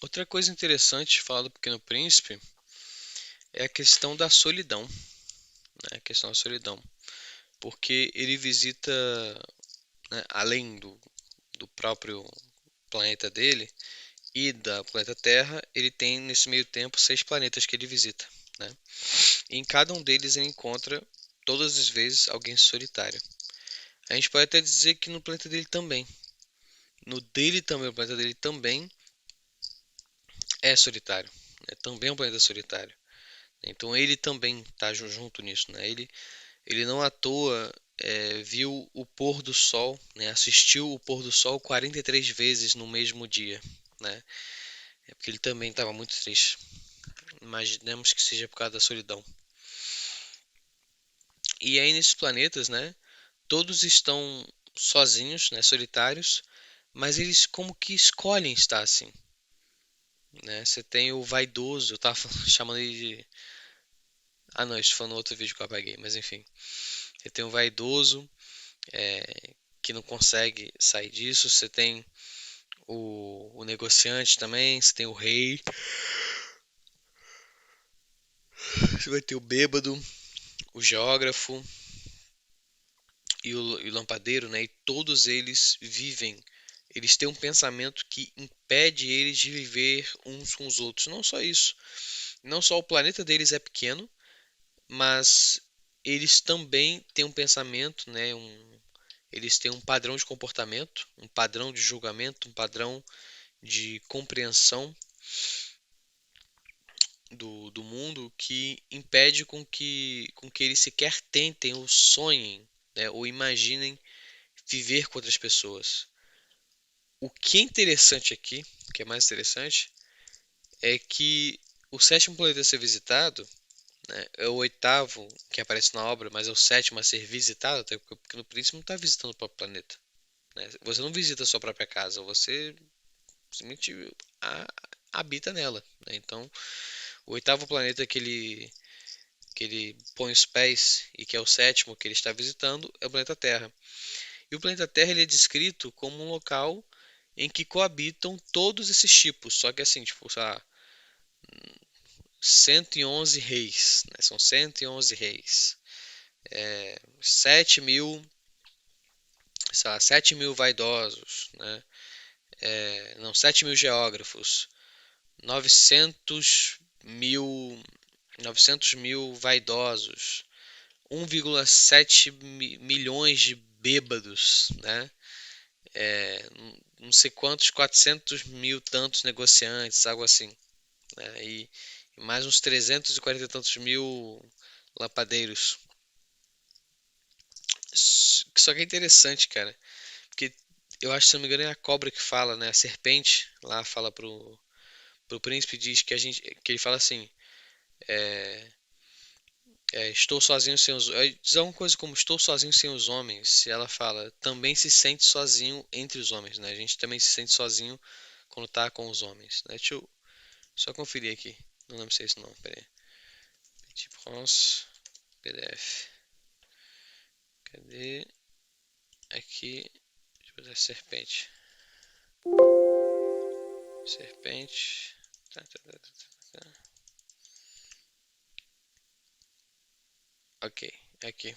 Outra coisa interessante de falar do Pequeno Príncipe é a questão da solidão, né? A questão da solidão, porque ele visita, né, além do próprio planeta dele e da planeta Terra, ele tem nesse meio tempo 6 planetas que ele visita, né? E em cada um deles ele encontra todas as vezes alguém solitário. A gente pode até dizer que no planeta dele também, no planeta dele também é solitário, né? Também é um planeta solitário. Então ele também está junto nisso, né? Ele não à toa viu o pôr do sol, né? Assistiu o pôr do sol 43 vezes no mesmo dia, né? É porque ele também estava muito triste. Imaginemos que seja por causa da solidão. E aí nesses planetas, né? Todos estão sozinhos, né? Solitários, mas eles como que escolhem estar assim, né? Você tem o vaidoso, eu tava chamando ele de... Ah não, isso foi no outro vídeo que eu apaguei, mas enfim. Você tem o vaidoso, que não consegue sair disso. Você tem o negociante também, você tem o rei, você vai ter o bêbado, o geógrafo e o lampadeiro, né? E todos eles vivem, eles têm um pensamento que impede eles de viver uns com os outros. Não só isso, não só o planeta deles é pequeno, mas eles também têm um pensamento, né? Eles têm um padrão de comportamento, um padrão de julgamento, um padrão de compreensão do mundo que impede com que eles sequer tentem ou sonhem, né, ou imaginem viver com outras pessoas. O que é interessante aqui, o que é mais interessante, é que o sétimo planeta a ser visitado, né, é o oitavo que aparece na obra, mas é o sétimo a ser visitado, até porque o Pequeno Príncipe não está visitando o próprio planeta. Né? Você não visita a sua própria casa, você simplesmente habita nela. Né? Então, o oitavo planeta que ele põe os pés e que é o sétimo que ele está visitando é o planeta Terra. E o planeta Terra ele é descrito como um local em que coabitam todos esses tipos, só que assim, tipo, sei lá, 111 reis, né? São 111 reis, 7 mil, sei lá, 7 mil vaidosos, né? Não, 7 mil geógrafos, 900 mil, 900 mil vaidosos, 1,7 milhões de bêbados, né? Não sei quantos, 400 mil tantos negociantes, algo assim, né? E mais uns 340 e tantos mil lapadeiros. Só que é interessante, cara, porque eu acho, se não me engano, é a cobra que fala, né? A serpente lá fala pro príncipe, diz que que ele fala assim, estou sozinho sem os... Diz alguma coisa como estou sozinho sem os homens. E ela fala, também se sente sozinho entre os homens, né? A gente também se sente sozinho quando tá com os homens, né? Deixa eu só conferir aqui. Não lembro se é isso não, pera aí. Petit France, PDF. Cadê? Aqui. Deixa eu botar serpente. Serpente. Tá, tá, tá, tá, tá. Ok, aqui.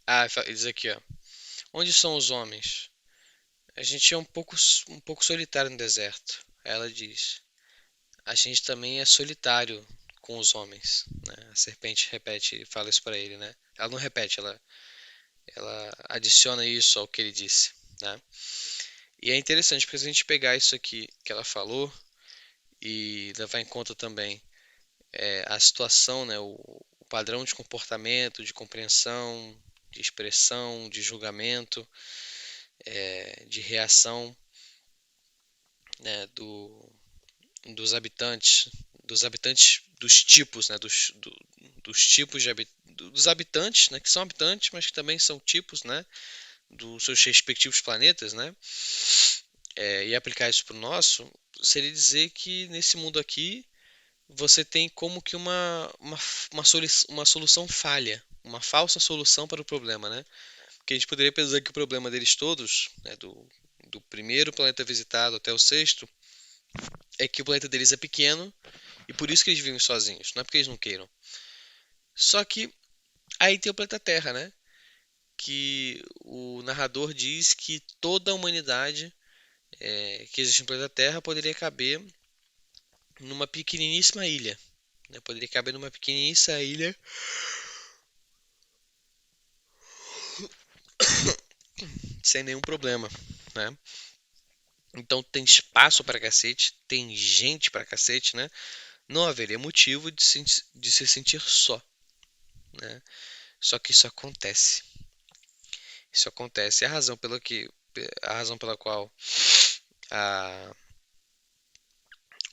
Ah, diz aqui, ó. Onde são os homens? A gente é um pouco solitário no deserto. Ela diz. A gente também é solitário com os homens, né? A serpente repete, fala isso para ele, né? Ela não repete, ela adiciona isso ao que ele disse, né? E é interessante porque se a gente pegar isso aqui que ela falou e levar em conta também a situação, né? O padrão de comportamento, de compreensão, de expressão, de julgamento, de reação, né? Dos habitantes dos tipos, né? Dos tipos dos habitantes, né? Que são habitantes, mas que também são tipos, né? Dos seus respectivos planetas, né? E aplicar isso para o nosso, seria dizer que nesse mundo aqui você tem como que uma solução falha, uma falsa solução para o problema, né? Porque a gente poderia pensar que o problema deles todos, né, do primeiro planeta visitado até o sexto, é que o planeta deles é pequeno e por isso que eles vivem sozinhos, não é porque eles não queiram. Só que aí tem o planeta Terra, né? Que o narrador diz que toda a humanidade que existe no planeta Terra poderia caber numa pequeniníssima ilha, né? Poderia caber numa pequeniníssima ilha sem nenhum problema, né? Então tem espaço para cacete, tem gente para cacete, né? Não haveria motivo de se sentir só, né? Só que isso acontece. Isso acontece. A razão pela qual a,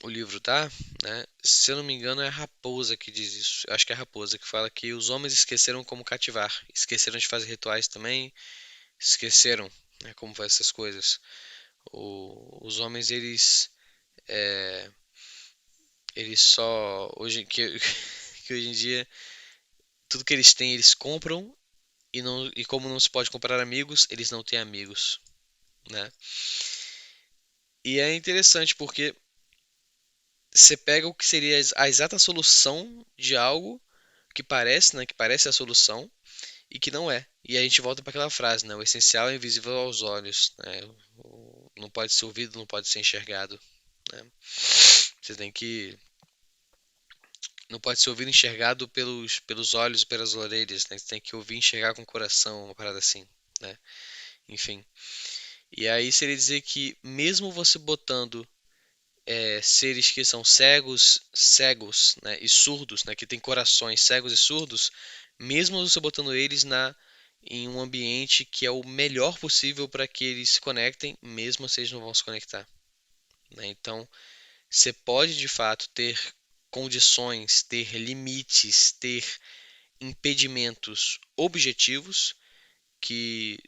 o livro dá, né? Se eu não me engano, é a Raposa que diz isso. Eu acho que é a Raposa que fala que os homens esqueceram como cativar, esqueceram de fazer rituais também, esqueceram, né, como fazer essas coisas. Os homens é, eles só hoje que hoje em dia tudo que eles têm eles compram e como não se pode comprar amigos, eles não têm amigos, né? E é interessante porque você pega o que seria a exata solução de algo que parece, né, que parece a solução e que não é. E a gente volta para aquela frase, né? O essencial é invisível aos olhos, né? Não pode ser ouvido, não pode ser enxergado, né? Você tem que não pode ser ouvido e enxergado pelos olhos e pelas orelhas, né? Você tem que ouvir e enxergar com o coração, uma parada assim, né? Enfim. E aí seria dizer que mesmo você botando seres que são cegos, né, e surdos, né, que têm corações cegos e surdos, mesmo você botando eles em um ambiente que é o melhor possível para que eles se conectem, mesmo assim eles não vão se conectar, né? Então, você pode de fato ter condições, ter limites, ter impedimentos objetivos que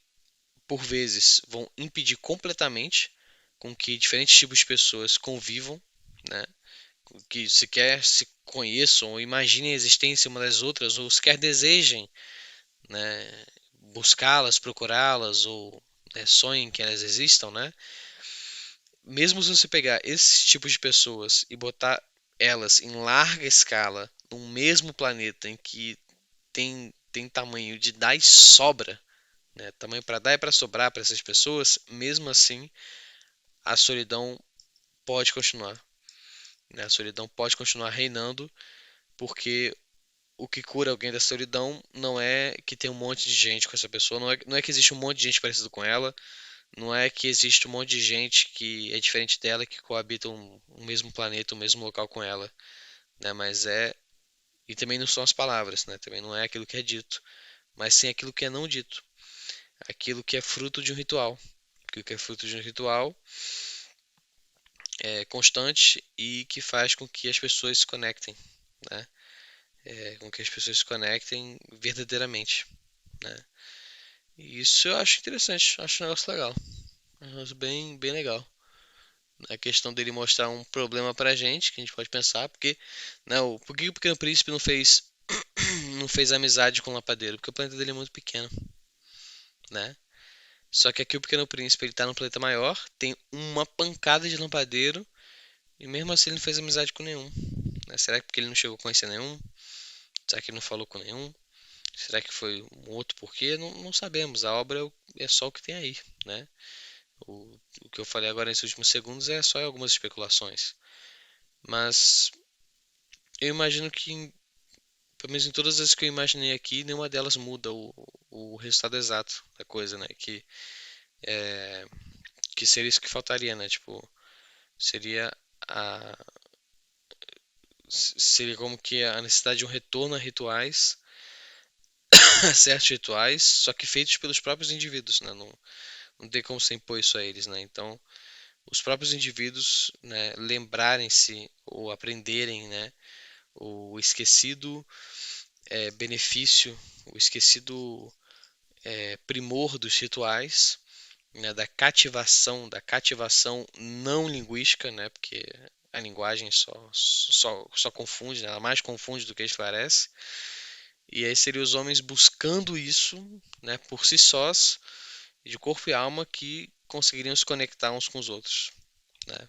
por vezes vão impedir completamente com que diferentes tipos de pessoas convivam, né? Que sequer se conheçam ou imaginem a existência uma das outras ou sequer desejem, né, buscá-las, procurá-las ou sonhem que elas existam, né? Mesmo se você pegar esses tipos de pessoas e botar elas em larga escala num mesmo planeta em que tem tamanho de dar e sobra, né, tamanho para dar e para sobrar para essas pessoas, mesmo assim a solidão pode continuar, né? A solidão pode continuar reinando porque o que cura alguém da solidão não é que tem um monte de gente com essa pessoa, não é que existe um monte de gente parecida com ela, não é que existe um monte de gente que é diferente dela que coabita um mesmo planeta, um mesmo local com ela, né? Mas e também não são as palavras, né? Também não é aquilo que é dito, mas sim aquilo que é não dito, aquilo que é fruto de um ritual, aquilo que é fruto de um ritual constante e que faz com que as pessoas se conectem, né? Com que as pessoas se conectem verdadeiramente, né? E isso eu acho interessante, acho um negócio legal, um negócio bem legal. A questão dele mostrar um problema pra gente, que a gente pode pensar, porque, né, por que o Pequeno Príncipe não fez amizade com o Lapadeiro? Porque o planeta dele é muito pequeno, né? Só que aqui o Pequeno Príncipe ele tá num planeta maior, tem uma pancada de lampadeiro, e mesmo assim ele não fez amizade com nenhum, né? Será que porque ele não chegou a conhecer nenhum? Será que ele não falou com nenhum? Será que foi um outro porquê? Não, não sabemos. A obra é só o que tem aí, né? O que eu falei agora nesses últimos segundos é só algumas especulações. Mas eu imagino que, pelo menos em todas as que eu imaginei aqui, nenhuma delas muda o resultado exato da coisa, né? Que seria isso que faltaria, né? Tipo, seria a, seria como que a necessidade de um retorno a rituais, a certos rituais, só que feitos pelos próprios indivíduos, né? Não tem como você impor isso a eles, né? Então, os próprios indivíduos, né, lembrarem-se ou aprenderem, né, o esquecido benefício, o esquecido primor dos rituais, né, da cativação não linguística, né, porque a linguagem só confunde, né, ela mais confunde do que esclarece. E aí seriam os homens buscando isso, né, por si sós, de corpo e alma, que conseguiriam se conectar uns com os outros, né?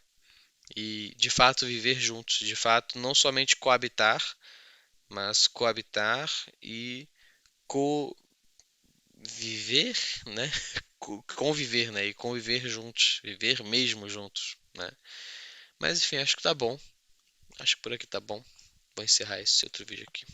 E de fato viver juntos, de fato não somente coabitar, mas coabitar e conviver, né? Conviver, né? E conviver juntos, viver mesmo juntos, né? Mas enfim, acho que tá bom. Acho que por aqui tá bom. Vou encerrar esse outro vídeo aqui.